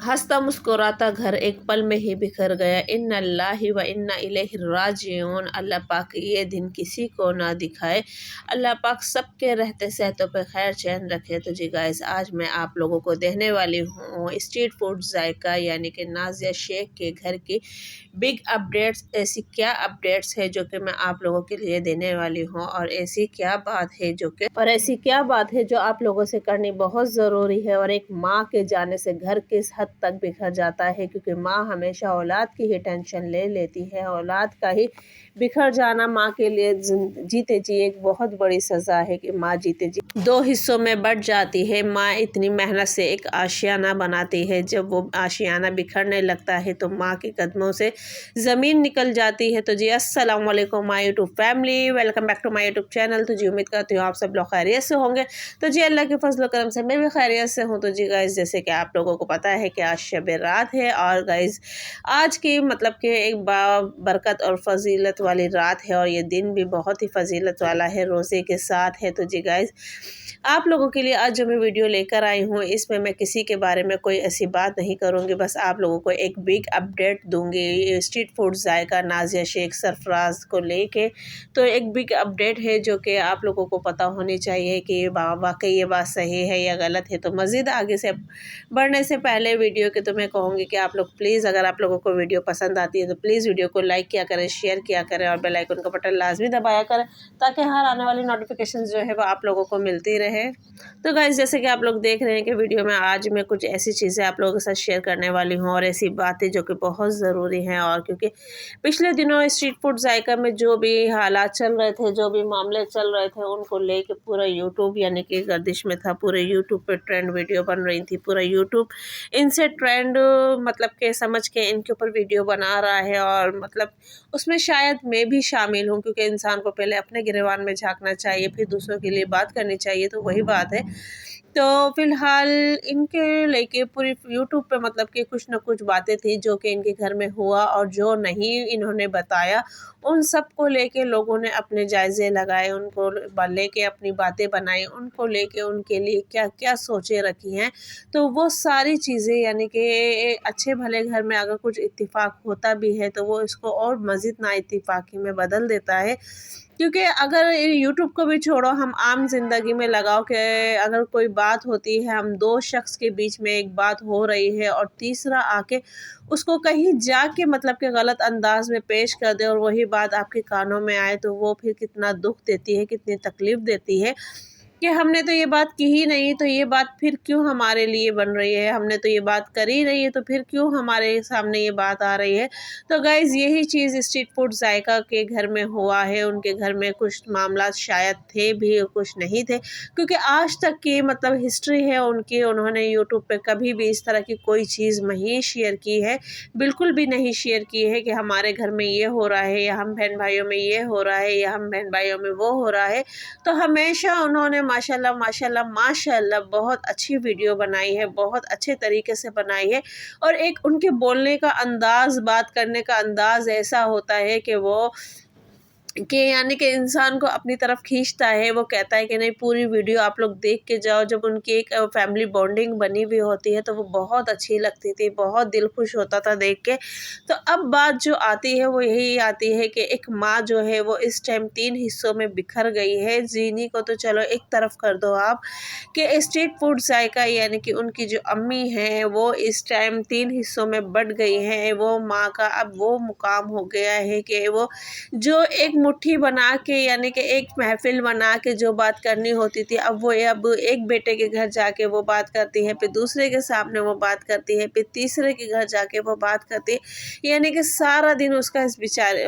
हंसता मुस्कुराता घर एक पल में ही बिखर गया। इन्ना लिल्लाहि व इन्ना इलैहि राजिऊन। अल्लाह पाक ये दिन किसी को ना दिखाए। अल्लाह पाक सबके रहते सहतों पे खैर चैन रखे। तो जी गाइस, आज मैं आप लोगों को देने वाली हूँ स्ट्रीट फूड जायका यानी कि नाजिया शेख के घर की बिग अपडेट्स। ऐसी क्या अपडेट्स है जो कि मैं आप लोगों के लिए देने वाली हूँ, और ऐसी क्या बात है जो आप लोगों से करनी बहुत ज़रूरी है। और एक माँ के जाने से घर किस हद तक बिखर जाता है, क्योंकि माँ हमेशा औलाद की ही टेंशन ले लेती है। औलाद का ही बिखर जाना माँ के लिए जीते जी एक बहुत बड़ी सज़ा है कि माँ जीते जी दो हिस्सों में बट जाती है। माँ इतनी मेहनत से एक आशियाना बनाती है, जब वो आशियाना बिखरने लगता है तो माँ के कदमों से ज़मीन निकल जाती है। तो जी अस्सलाम वालेकुम my YouTube family, welcome back to my YouTube channel. तो जी उम्मीद करती हूँ आप सब लोग खैरियत से होंगे। तो जी अल्लाह के फजल करम से मैं भी खैरियत से हूँ। तो जी गाइस, जैसे कि आप लोगों को पता है कि आज शब रात है, और गाइस आज की मतलब कि एक बरकत और फजीलत वाली रात है, और ये दिन भी बहुत ही फजीलत वाला है, रोज़े के साथ है। तो जी गाइस, आप लोगों के लिए आज जो मैं वीडियो लेकर आई हूँ, इसमें मैं किसी के बारे में कोई ऐसी बात नहीं करूँगी, बस आप लोगों को एक बिग अपडेट दूँगी स्ट्रीट फूड जायका नाजिया शेख सरफराज को लेके। तो एक बिग अपडेट है जो कि आप लोगों को पता होनी चाहिए कि वाकई ये बात सही है या गलत है। तो मज़ीद आगे से बढ़ने से पहले वीडियो के तो मैं कहूँगी कि आप लोग प्लीज़, अगर आप लोगों को वीडियो पसंद आती है तो प्लीज़ वीडियो को लाइक किया करें, शेयर किया करें, और बेल आइकन का बटन लाजमी दबाया करें, ताकि हर आने वाली नोटिफिकेशन जो है वो आप लोगों को मिलती रहे। तो गाइस, जैसे कि आप लोग देख रहे हैं कि वीडियो में आज मैं कुछ ऐसी चीज़ें आप लोगों के साथ शेयर करने वाली हूँ, और ऐसी बातें जो कि बहुत ज़रूरी हैं। और क्योंकि पिछले दिनों स्ट्रीट फूड जायका में जो भी हालात चल रहे थे, जो भी मामले चल रहे थे, उनको लेके पूरा यूट्यूब यानी कि गर्दिश में था। पूरे यूट्यूब पे ट्रेंड वीडियो बन रही थी, पूरा यूट्यूब इनसे ट्रेंड मतलब के समझ के इनके ऊपर वीडियो बना रहा है। और मतलब उसमें शायद मैं भी शामिल हूँ, क्योंकि इंसान को पहले अपने गिरेबान में झांकना चाहिए, फिर दूसरों के लिए बात करनी चाहिए। तो वही बात है। तो फ़िलहाल इनके लेके पूरी यूट्यूब पे मतलब कि कुछ ना कुछ बातें थी जो कि इनके घर में हुआ, और जो नहीं इन्होंने बताया उन सब को लेके लोगों ने अपने जायज़े लगाए, उनको लेके अपनी बातें बनाई, उनको लेके उनके लिए क्या क्या सोचें रखी हैं। तो वो सारी चीज़ें यानी कि अच्छे भले घर में अगर कुछ इत्तेफाक होता भी है तो वो इसको और मज़ीद ना इत्तेफाकी में बदल देता है। क्योंकि अगर यूट्यूब को भी छोड़ो, हम आम ज़िंदगी में लगाओ कि अगर कोई बात होती है, हम दो शख्स के बीच में एक बात हो रही है और तीसरा आके उसको कहीं जाके मतलब कि गलत अंदाज में पेश कर दे, और वही बात आपके कानों में आए, तो वो फिर कितना दुख देती है, कितनी तकलीफ़ देती है कि हमने तो ये बात की ही नहीं, तो ये बात फिर क्यों हमारे लिए बन रही है, हमने तो ये बात करी नहीं है, तो फिर क्यों हमारे सामने ये बात आ रही है। तो गाइज़, यही चीज़ स्ट्रीट फूड जायका के घर में हुआ है। उनके घर में कुछ मामला शायद थे भी, कुछ नहीं थे, क्योंकि आज तक की मतलब हिस्ट्री है उनकी, उन्होंने यूट्यूब पे कभी भी इस तरह की कोई चीज़ नहीं शेयर की है, बिल्कुल भी नहीं शेयर की है कि हमारे घर में ये हो रहा है, या हम बहन भाइयों में ये हो रहा है, या हम बहन भाइयों में वो हो रहा है। तो हमेशा उन्होंने माशाल्लाह माशाल्लाह माशाल्लाह बहुत अच्छी वीडियो बनाई है, बहुत अच्छे तरीके से बनाई है। और एक उनके बोलने का अंदाज़, बात करने का अंदाज़ ऐसा होता है कि वो कि यानी कि इंसान को अपनी तरफ खींचता है। वो कहता है कि नहीं, पूरी वीडियो आप लोग देख के जाओ। जब उनकी एक फैमिली बॉन्डिंग बनी हुई होती है तो वो बहुत अच्छी लगती थी, बहुत दिल खुश होता था देख के। तो अब बात जो आती है वो यही आती है कि एक माँ जो है वो इस टाइम 3 हिस्सों में बिखर गई है। जीनी को तो चलो एक तरफ कर दो आप, कि स्ट्रीट फूड जायका यानी कि उनकी जो अम्मी हैं वो इस टाइम 3 हिस्सों में बँट गई हैं। वो माँ का अब वो मुकाम हो गया है कि वो जो एक मुट्ठी बना के यानी कि एक महफ़िल बना के जो बात करनी होती थी, अब एक बेटे के घर जाके वो बात करती है, फिर दूसरे के सामने वो बात करती है, फिर तीसरे के घर जाके वो बात करती है। यानी कि सारा दिन उसका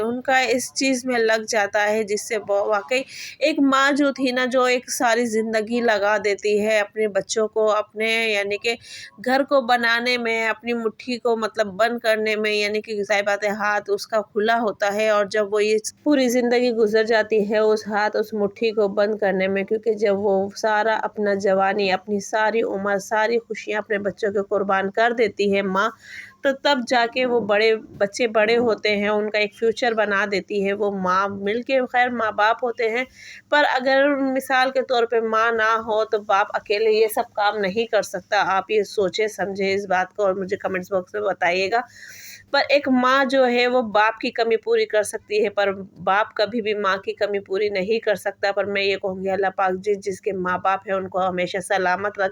उनका इस चीज़ में लग जाता है, जिससे वाक़ई एक माँ जो थी ना, जो एक सारी ज़िंदगी लगा देती है अपने बच्चों को, अपने यानी कि घर को बनाने में, अपनी मुट्ठी को मतलब बंद करने में, यानी कि ज़ाहिर बात है हाथ उसका खुला होता है। और जब वो ये पूरी ज़िंदगी ज़िंदगी गुजर जाती है उस मुट्ठी को बंद करने में, क्योंकि जब वो सारा अपना जवानी, अपनी सारी उम्र, सारी खुशियाँ अपने बच्चों के कुर्बान कर देती है माँ, तो तब जाके वो बच्चे बड़े होते हैं, उनका एक फ्यूचर बना देती है वो माँ। मिलके खैर माँ बाप होते हैं, पर अगर मिसाल के तौर पे माँ ना हो तो बाप अकेले ये सब काम नहीं कर सकता। आप ये सोचे समझे इस बात को और मुझे कमेंट्स बॉक्स में बताइएगा। पर एक माँ जो है वो बाप की कमी पूरी कर सकती है, पर बाप कभी भी माँ की कमी पूरी नहीं कर सकता। पर मैं ये कहूँगी अल्लाह पाक जिसके माँ बाप है उनको हमेशा सलामत रख,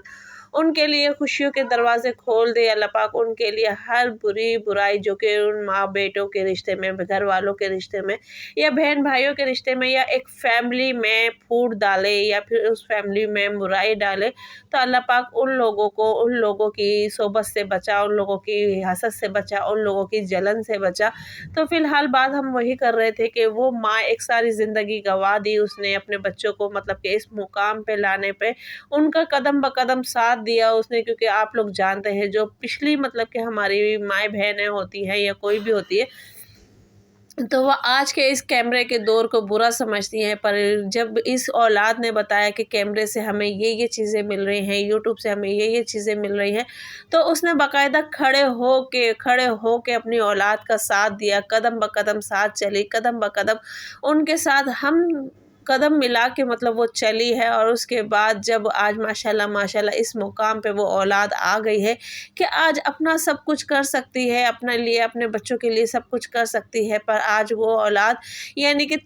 उनके लिए खुशियों के दरवाजे खोल दे अल्लाह पाक। उनके लिए हर बुराई जो कि उन माँ बेटों के रिश्ते में, घर वालों के रिश्ते में, या बहन भाइयों के रिश्ते में, या एक फैमिली में फूट डाले या फिर उस फैमिली में बुराई डाले, तो अल्लाह पाक उन लोगों को, उन लोगों की सोबत से बचा, उन लोगों की हसद से बचा, उन लोगों की जलन से बचा। तो फिलहाल बात हम वही कर रहे थे कि वो माँ एक सारी ज़िंदगी गंवा दी उसने अपने बच्चों को, मतलब कि इस मुकाम पे लाने पे उनका कदम ब कदम साथ दिया उसने। क्योंकि आप लोग जानते हैं जो पिछली, मतलब कि हमारी माएँ बहनें होती हैं या कोई भी होती है, तो वह आज के इस कैमरे के दौर को बुरा समझती हैं। पर जब इस औलाद ने बताया कि कैमरे से हमें ये चीज़ें मिल रही हैं, यूट्यूब से हमें ये चीज़ें मिल रही हैं, तो उसने बाकायदा खड़े हो के अपनी औलाद का साथ दिया, कदम ब कदम साथ चली, कदम ब कदम उनके साथ हम कदम मिला के मतलब वो चली है। और उसके बाद जब आज माशाल्लाह माशाल्लाह इस मुकाम पे वो औलाद आ गई है कि आज अपना सब कुछ कर सकती है, अपने लिए, अपने बच्चों के लिए सब कुछ कर सकती है। पर आज वो औलाद, यानी कि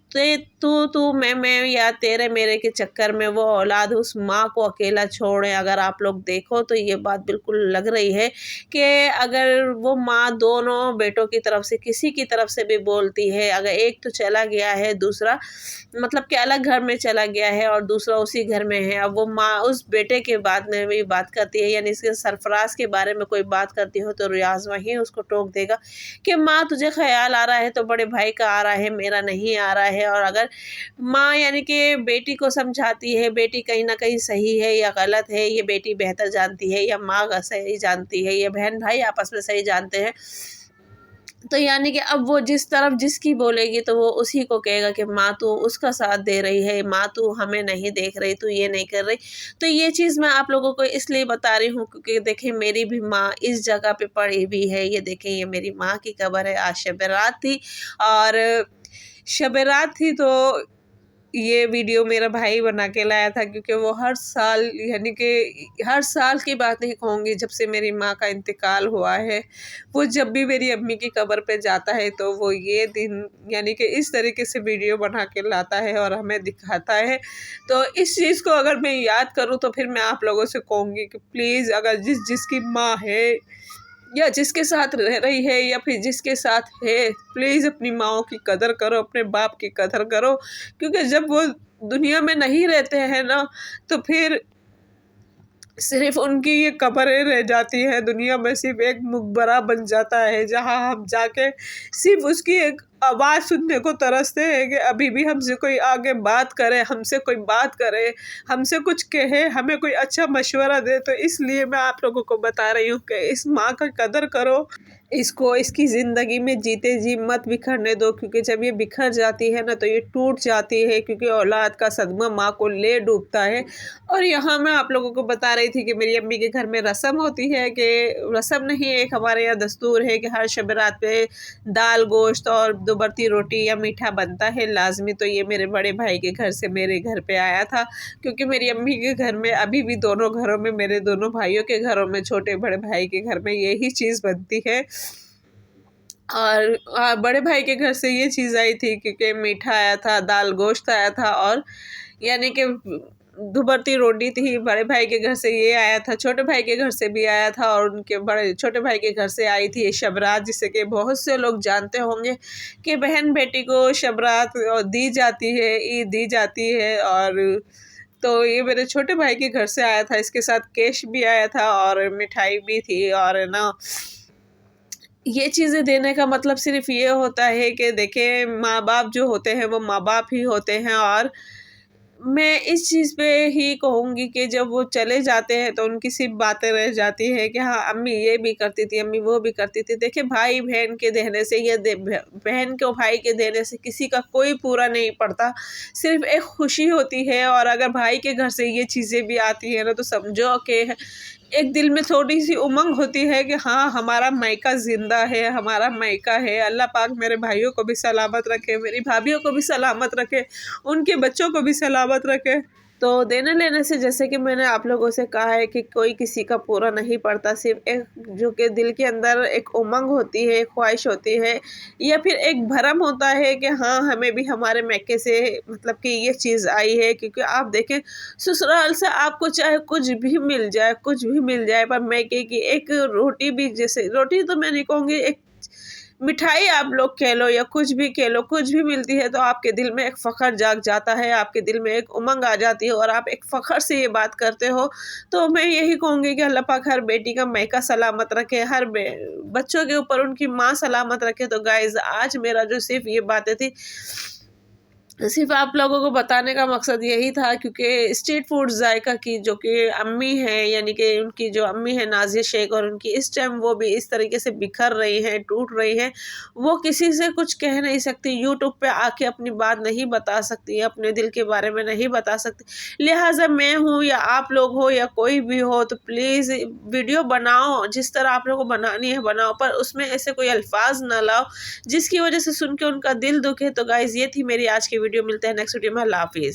तू मैं या तेरे मेरे के चक्कर में वो औलाद उस माँ को अकेला छोड़े। अगर आप लोग देखो तो ये बात बिल्कुल लग रही है कि अगर वो माँ दोनों बेटों की तरफ से, किसी की तरफ से भी बोलती है, अगर एक तो चला गया है, दूसरा मतलब कि अलग घर में चला गया है और दूसरा उसी घर में है, अब वो माँ उस बेटे के बाद में भी बात करती है, यानी इसके सरफराज के बारे में कोई बात करती हो तो रियाज वहीं उसको टोक देगा कि माँ तुझे ख्याल आ रहा है तो बड़े भाई का आ रहा है, मेरा नहीं आ रहा है। और अगर माँ यानी कि बेटी को समझाती है, बेटी कहीं ना कहीं सही है या गलत है, ये बेटी बेहतर जानती है या माँ सही जानती है, या बहन भाई आपस में सही जानते हैं, तो यानी कि अब वो जिस तरफ जिसकी बोलेगी तो वो उसी को कहेगा कि माँ तू उसका साथ दे रही है, माँ तू हमें नहीं देख रही, तू ये नहीं कर रही। तो ये चीज़ मैं आप लोगों को इसलिए बता रही हूँ क्योंकि देखें मेरी भी माँ इस जगह पे पड़ी हुई है। ये देखें ये मेरी माँ की कब्र है। आज शब रात थी और शब रात थी तो ये वीडियो मेरा भाई बना के लाया था, क्योंकि वो हर साल, यानी कि हर साल की बात नहीं कहूँगी, जब से मेरी माँ का इंतकाल हुआ है, वो जब भी मेरी अम्मी की कब्र पे जाता है तो वो ये दिन यानी कि इस तरीके से वीडियो बना के लाता है और हमें दिखाता है। तो इस चीज़ को अगर मैं याद करूँ तो फिर मैं आप लोगों से कहूँगी कि प्लीज़ अगर जिसकी माँ है या जिसके साथ रह रही है या फिर जिसके साथ है, प्लीज़ अपनी माँओं की कदर करो, अपने बाप की कदर करो। क्योंकि जब वो दुनिया में नहीं रहते हैं ना, तो फिर सिर्फ उनकी ये कब्रें रह जाती हैं, दुनिया में सिर्फ एक मकबरा बन जाता है जहाँ हम जाके सिर्फ उसकी एक आवाज़ सुनने को तरसते हैं कि अभी भी हमसे कोई आगे बात करे, हमसे कोई बात करे, हमसे कुछ कहे, हमें कोई अच्छा मशवरा दे। तो इसलिए मैं आप लोगों को बता रही हूँ कि इस माँ का कदर करो, इसको इसकी ज़िंदगी में जीते जी मत बिखरने दो, क्योंकि जब ये बिखर जाती है ना तो ये टूट जाती है, क्योंकि औलाद का सदमा माँ को ले डूबता है। और यहाँ मैं आप लोगों को बता रही थी कि मेरी अम्मी के घर में रस्म होती है, कि रस्म नहीं, एक हमारे यहाँ दस्तूर है कि हर शब रात पे दाल गोश्त और 2 बर्ती रोटी या मीठा बनता है लाजमी। तो ये मेरे बड़े भाई के घर से मेरे घर पे आया था, क्योंकि मेरी अम्मी के घर में अभी भी दोनों घरों में, मेरे दोनों भाइयों के घरों में, छोटे बड़े भाई के घर में यही चीज़ बनती है। और बड़े भाई के घर से ये चीज़ आई थी क्योंकि मीठा आया था, दाल गोश्त आया था, और यानी कि दुबर्ती रोटी थी। बड़े भाई के घर से ये आया था, छोटे भाई के घर से भी आया था, और उनके बड़े छोटे भाई के घर से आई थी शबरात, जिसे कि बहुत से लोग जानते होंगे कि बहन बेटी को शबरात दी जाती है, ईद दी जाती है। और तो ये मेरे छोटे भाई के घर से आया था, इसके साथ केश भी आया था और मिठाई भी थी। और ना ये चीज़ें देने का मतलब सिर्फ ये होता है कि देखें माँ बाप जो होते हैं वो माँ बाप ही होते हैं, और میں اس چیز پہ ہی کہوں گی کہ جب وہ چلے جاتے ہیں تو ان کی صرف باتیں رہ جاتی ہیں کہ ہاں امی یہ بھی کرتی تھی، امی وہ بھی کرتی تھی۔ دیکھیں بھائی بہن کے دینے سے یا بہن کو بھائی کے دینے سے کسی کا کوئی پورا نہیں پڑتا، صرف ایک خوشی ہوتی ہے۔ اور اگر بھائی کے گھر سے یہ چیزیں بھی آتی ہیں نا تو سمجھو کہ ایک دل میں تھوڑی سی امنگ ہوتی ہے کہ ہاں ہمارا مائکا زندہ ہے، ہمارا مائکا ہے۔ اللہ پاک میرے بھائیوں کو بھی سلامت رکھے، میری بھابھیوں کو بھی سلامت رکھے، ان کے بچوں کو بھی سلامت رکھے۔ تو دینے لینے سے جیسے کہ میں نے آپ لوگوں سے کہا ہے کہ کوئی کسی کا پورا نہیں پڑتا، صرف ایک جو کہ دل کے اندر ایک امنگ ہوتی ہے، ایک خواہش ہوتی ہے، یا پھر ایک بھرم ہوتا ہے کہ ہاں ہمیں بھی ہمارے میکے سے مطلب کہ یہ چیز آئی ہے۔ کیونکہ آپ دیکھیں سسرال سے آپ کو چاہے کچھ بھی مل جائے، کچھ بھی مل جائے، پر میکے کی ایک روٹی بھی، جیسے روٹی تو میں نہیں کہوں گی، ایک مٹھائی آپ لوگ کہہ لو یا کچھ بھی کہہ لو، کچھ بھی ملتی ہے تو آپ کے دل میں ایک فخر جاگ جاتا ہے، آپ کے دل میں ایک امنگ آ جاتی ہے اور آپ ایک فخر سے یہ بات کرتے ہو۔ تو میں یہی کہوں گی کہ اللہ پاک ہر بیٹی کا میکا سلامت رکھے، ہر بچوں کے اوپر ان کی ماں سلامت رکھے۔ تو گائز آج میرا جو صرف یہ باتیں تھی، صرف آپ لوگوں کو بتانے کا مقصد یہی تھا، کیونکہ اسٹریٹ فوڈ ذائقہ کی جو کہ امی ہیں، یعنی کہ ان کی جو امی ہیں نازیہ شیخ، اور ان کی اس ٹائم وہ بھی اس طریقے سے بکھر رہی ہیں، ٹوٹ رہی ہیں، وہ کسی سے کچھ کہہ نہیں سکتی، یوٹیوب پہ آ کے اپنی بات نہیں بتا سکتی، اپنے دل کے بارے میں نہیں بتا سکتی۔ لہٰذا میں ہوں یا آپ لوگ ہو یا کوئی بھی ہو تو پلیز ویڈیو بناؤ، جس طرح آپ لوگوں کو بنانی ہے بناؤ، پر اس میں ایسے کوئی الفاظ نہ لاؤ جس کی وجہ سے سن کے ان کا دل دکھے۔ تو گائز یہ تھی میری آج کی ویڈیو، ملتے ہیں نیکسٹ ویڈیو میں، اللہ حافظ۔